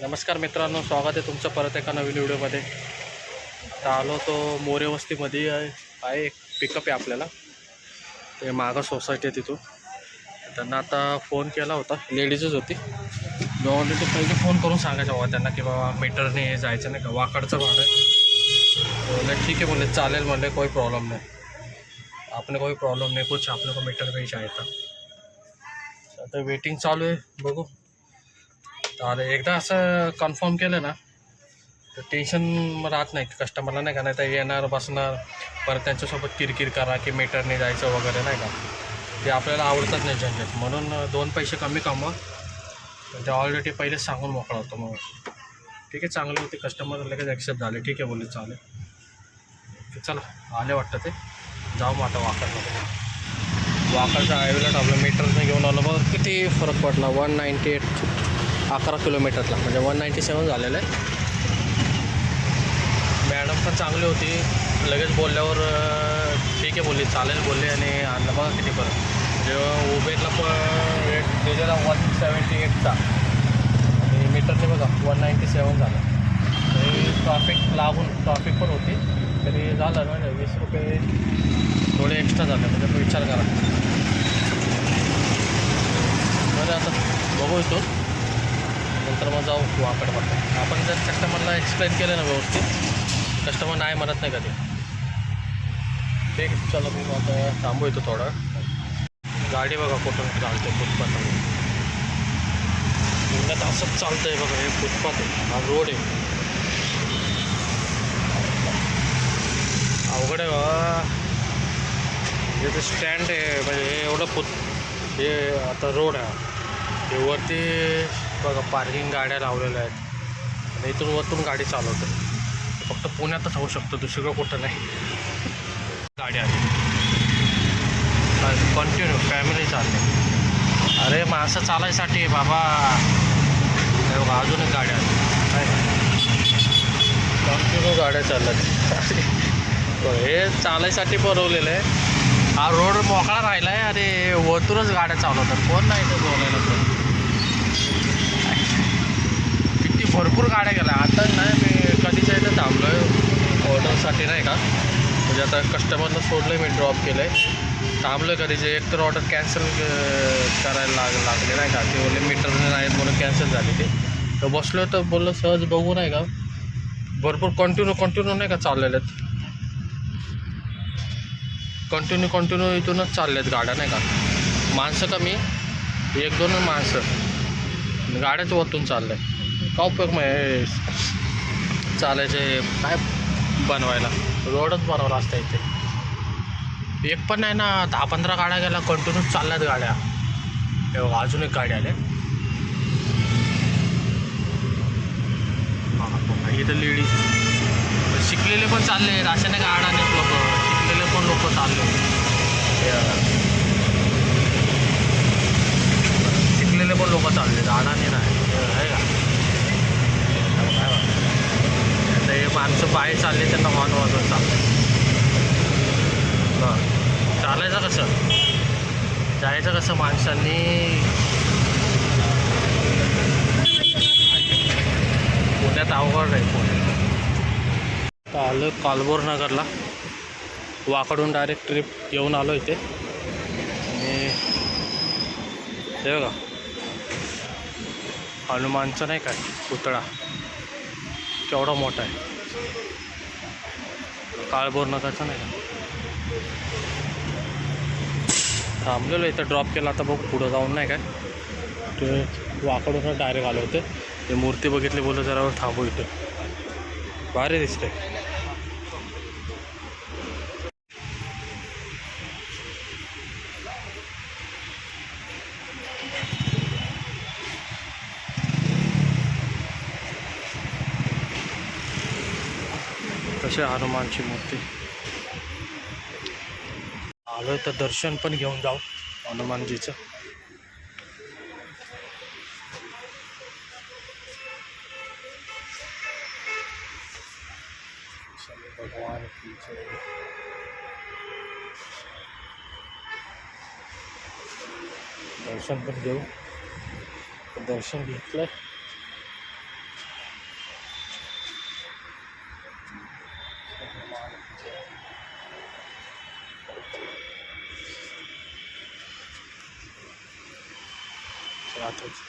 नमस्कार मित्रांनो, स्वागत आहे तुमचं परत एका नवीन व्हिडिओमध्ये. आता आलो तो मोरे वस्तीमध्ये आहे एक पिकअप आहे आपल्याला. ते मागं सोसायटी आहे तिथून. त्यांना आता फोन केला होता, लेडीजच होती. मी ऑलरेडी पहिले फोन करून सांगायचा बाबा त्यांना की बाबा मीटरने जायचं नाही का, वाकडचं भाडं आहे. बोलले ठीक आहे, बोलले चालेल, म्हणले कोई प्रॉब्लेम नाही, आपने कोई प्रॉब्लेम नहीं कुछ, आपने को मीटर पे ही जायचं. आता वेटिंग चालू आहे, बघू. तर एकदा असं कन्फर्म केलं ना तर टेन्शन राहत नाही कस्टमरला, नाही का. नाही तर येणार बसणार परत त्यांच्यासोबत किरकिर करा की मीटरने जायचं वगैरे, नाही का. ते आपल्याला आवडतच नाही झंझट. म्हणून 2 पैसे कमी कमवा, ते ऑलरेडी पहिलेच सांगून मोकळा होतो. मग ठीक आहे, चांगले होते कस्टमर, लगेच ॲक्सेप्ट झाले. ठीक आहे बोलले, चालेल. ते चला आले वाटतं, ते जाऊ मग आता वाकडमध्ये. वाकडच्या हायवेला आपलं मीटरने घेऊन आलं. बघ किती फरक पडला, 198, 11 किलोमीटरला, म्हणजे 197 झालेलं आहे. मॅडम पण चांगली होती, लगेच बोलल्यावर ठीक आहे बोलली, चालेल बोलले. आणि आणलं बघा किती फरक. जेव्हा उबेरला पण रेट दिलेला 178चा आणि मीटरने बघा 197 झालं. तरी ट्रॉफिक लागून, ट्रॉफिक पण होती, तरी झालं ना 20 रुपये थोडे एक्स्ट्रा झाले. म्हणजे विचार करा. बरं आता बघू येतो, नंतर मग जाऊ वाकडमध्ये. आपण जर कस्टमरला एक्सप्लेन केलं ना व्यवस्थित, कस्टमर नाही म्हणत नाही कधी. ठीक आहे, चला मी आता थांबू येतो थोडं. गाडी बघा कुठून चालते, फुटपाथ. पुण्यात असंच चालतं आहे बघा, हे फुटपाथ आहे, हा रोड आहे. अवघड आहे बघा. हे स्टँड आहे, म्हणजे हे एवढं हे आता रोड आहे. हे वरती बघा पार्किंग गाड्या लावलेल्या आहेत आणि इथून वरतून गाडी चालवते. फक्त पुण्यातच होऊ शकतो, दुसरीकडं कुठं नाही. गाडी आली कंटिन्यू, फॅमिली चालते. अरे माणसं चालायसाठी बाबा, बघा अजून एक गाडी आली, कंटिन्यू गाड्या चालल्यात. हे चालायसाठी बनवलेलं आहे. हा रोड मोकळा राहिला आहे आणि वरतूनच गाड्या चालवतात. कोण नाही ते बोलायला. तर किती भरपूर गाड्या गेल्या. आता नाही, मी कधीच्या इथं थांबलो आहे ऑर्डरसाठी, नाही का. म्हणजे आता कस्टमरला सोडलं, मी ड्रॉप केलं आहे, थांबलो आहे कधीचे. एक तर ऑर्डर कॅन्सल करायला लागले, नाही का. ते बोलले मीटरने नाहीत म्हणून कॅन्सल झाली. ते तर बसलो तर बोललो सहज बघू, नाही का. भरपूर कंटिन्यू नाही का चाललेले आहेत. कंटिन्यू इथूनच चालले आहेत गाड्या, नाही का. माणसं कमी, 1-2 माणसं, गाड्याच वरतून चाललं आहे. का उपयोग मग चालायचे काय बनवायला, रोडच बनवला असता इथे. एक पण नाही ना, 10-15 गाड्या गेल्या, कंटिन्यू चालल्यात गाड्या. बघा अजून एक गाडी आल्या. हां, इथं लेडीज शिकलेले पण चालले, रासायनिक अडाणीत लोक, शिकलेले पण लोक चालले. शिकलेले पण लोक चालले, अडाणी नाही आहे का. आता हे माणसं पाय चालले, त्यांना हॉर्न वाजवून चालले. चालायचं कसं, जायचं कसं माणसांनी. पुण्यात अवघड आहे. पुण्यात आलो कालभोर नगरला, वाकडून डायरेक्ट ट्रिप येऊन आलो इथे. आणि हे बघा हनुमानचं नाही काय पुतळा, केवढा मोठा आहे. काळभोर नगरचा नाही का. थांबलेलो इथं, ड्रॉप केला. आता बघू पुढं जाऊन, नाही काय. ते वाकडून डायरेक्ट आले होते. ते मूर्ती बघितली, बोललं जरा थांबू इथं, भारी दिसते. कसे हनुमानची मूर्ती. आलोय तर दर्शन पण घेऊन जाऊ हनुमानजीचं. भगवान की जय. दर्शन पण घेऊ. दर्शन घेतलं. आताच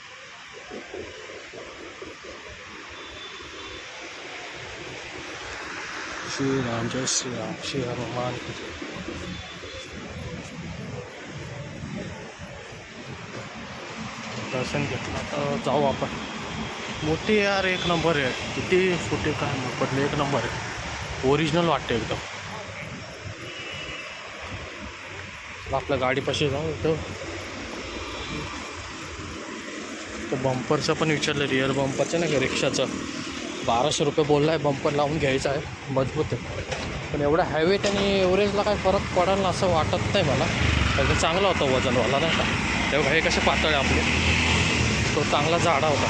श्रीराम जय श्रीराम श्री हनुमान की जय. दर्शन घेतलं आता जाऊ आपण. मोठी यार एक नंबर आहे. किती फुटे काय पण एक नंबर आहे. ओरिजिनल वाटते एकदम. आपल्या गाडीपाशी जाऊ इथं. तो बंपरचं पण विचारलं. रिअर बंपरचं नाही का रिक्षाचं 1200 रुपये बोलला आहे. बंपर लावून घ्यायचा आहे. मजबूत आहे पण एवढा हॅवेट आणि एव्हरेजला काय फरक पडेल ना असं वाटत नाही मला. एकदम चांगला होता वजनवाला नाही का. तेव्हा हे कसे पातळे आपले. तो चांगला जाडा होता.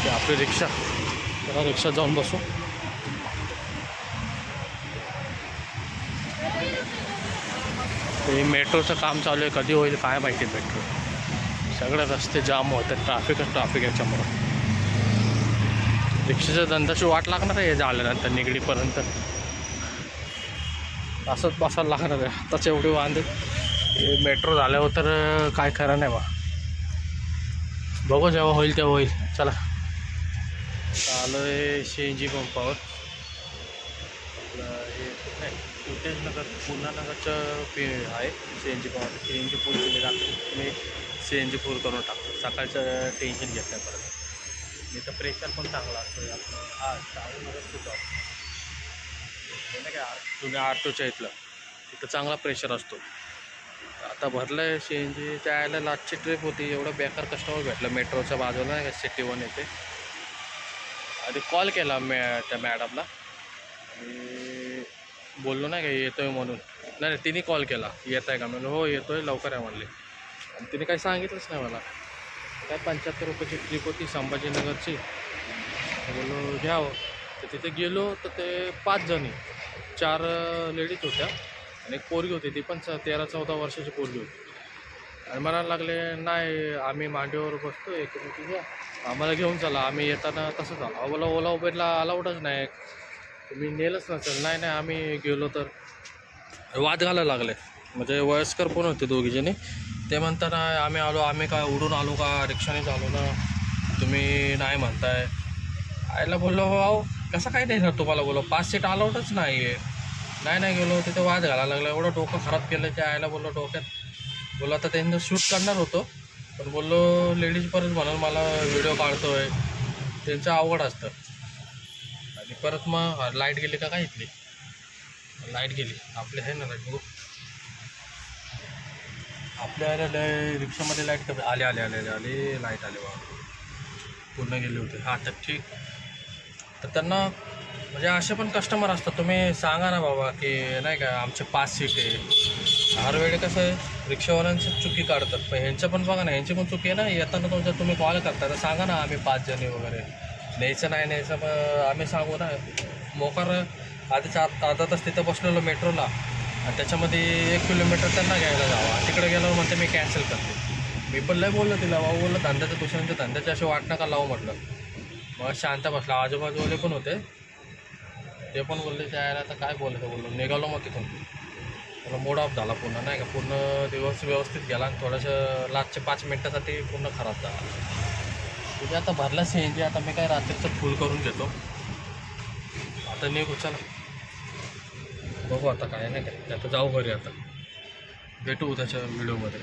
ते आपली रिक्षा. त्याला रिक्षात जाऊन बसू. ते मेट्रोचं काम चालू आहे. कधी होईल काय माहिती. मेट्रो सगळे रस्ते जाम होतात. ट्रॅफिक याच्यामुळं. रिक्षाच्या धंद्याची वाट लागणार आहे. हे झाल्यानंतर निगडीपर्यंत असंच बसायला लागणार आहे. आताच एवढे वांदे. मेट्रो झाल्यावर तर काय खरं नाही बा. बघू जेव्हा होईल तेव्हा होईल. चला आलो आहे CNG पंपावर. हे नाही कुटेजनगर पुन्हानगरचं आहे CNG पंप. CNG फुल केले लागते. मी CNG फुल करून टाकतो. सकाळचं टेन्शन घेत नाही परत. मी तर प्रेशर पण चांगला असतो. हा चांगलं सुद्धा हे नाही का जुन्या ऑटोच्या इथलं तिथं चांगला प्रेशर असतो. आता भरलं आहे CNG. त्याला लास्टची ट्रिप होती. एवढं बेकार कस्टमर भेटलं मेट्रोच्या बाजूला नाही का सिटी वन येते. आधी कॉल केला त्या मॅडमला आणि बोललो नाही का येतो आहे म्हणून. नाही तिने कॉल केला येत आहे का म्हणून. हो येतो आहे लवकर आहे म्हणले. आणि तिने काही सांगितलंच नाही मला. काय 75 रुपयाची ट्रिप होती संभाजीनगरची. बोललो घ्यावं. तर तिथे गेलो तर ते 5 जणी 4 लेडीज होत्या आणि एक पोरगी होती. ती पण 13-14 वर्षाची पोरगी होती. आणि म्हणायला लागले नाही आम्ही मांडीवर बसतो एकमेकी घ्या आम्हाला घेऊन चला. आम्ही येताना तसंच आलो. बोला ओला उबेरला अलाउडच नाही. तुम्ही नेलंच नसेल. नाही आम्ही गेलो तर वाद घालायला लागले. म्हणजे वयस्कर पण होते दोघीजणी. ते म्हणताना आम्ही आलो. आम्ही काय उडून आलो का रिक्षानेच आलो ना. तुम्ही नाही म्हणताय. आयला बोललो हो कसं काय नाही ना तुम्हाला. बोलो 5 सीट अलाउडच नाही आहे. नाही गेलो. तिथे वाद घालायला लागला. एवढं डोकं खराब केलं त्या आयला. बोललो डोक्यात. बोललो आता त्यांचं शूट करणार होतो पण बोललो लेडीज परत म्हणून मला व्हिडिओ काढतो आहे. त्यांचं अवघड असतं. आणि परत मग लाईट गेली का काय इथली. लाईट गेली आपली आहे ना लाईट. बघू आपल्या रिक्षामध्ये लाईट कमी आले लाईट आले बाबा. पूर्ण गेले होते. हां तर ठीक. तर त्यांना म्हणजे असे पण कस्टमर असतात. तुम्ही सांगा ना बाबा की नाही का आमचे 5 सीट आहे. हर वेळी कसं आहे रिक्षावाल्यांची चुकी काढतात. पण ह्यांचं पण बघा ना ह्यांची पण चुकी आहे ना. येताना तुमच्या तुम्ही कॉल करता तर सांगा ना आम्ही 5 जणी वगैरे न्यायचं नाही न्यायचं. मग आम्ही सांगू ना. मोकार आधीच अर्धा तास तिथं बसलेलो मेट्रोला आणि त्याच्यामध्ये 1 किलोमीटर त्यांना घ्यायला जावं. तिकडे गेल्यावर म्हणते मी कॅन्सल करते. मी पण लय बोललो तिला बाबा. बोललं धंद्याचं दुसऱ्यांच्या धंद्याचे असे वाट नका लावू म्हटलं. मग शांत बसला. आजूबाजूवाले पण होते. ते पण बोलले त्याला आता काय बोलायचं. बोललो निघालो मग तिथून. त्याला मूड ऑफ झाला पूर्ण नाही का. पूर्ण दिवस व्यवस्थित गेला आणि थोडंसं लास्टचे 5 मिनटासाठी पूर्ण खराब झाला. तुझे आता भरला CNG. आता मी काय रात्रीचं फुल करून घेतो. आता निघू चला. बघू आता काय नाही काय. आता जाऊ घरी. आता भेटू उद्याच्या व्हिडिओमध्ये.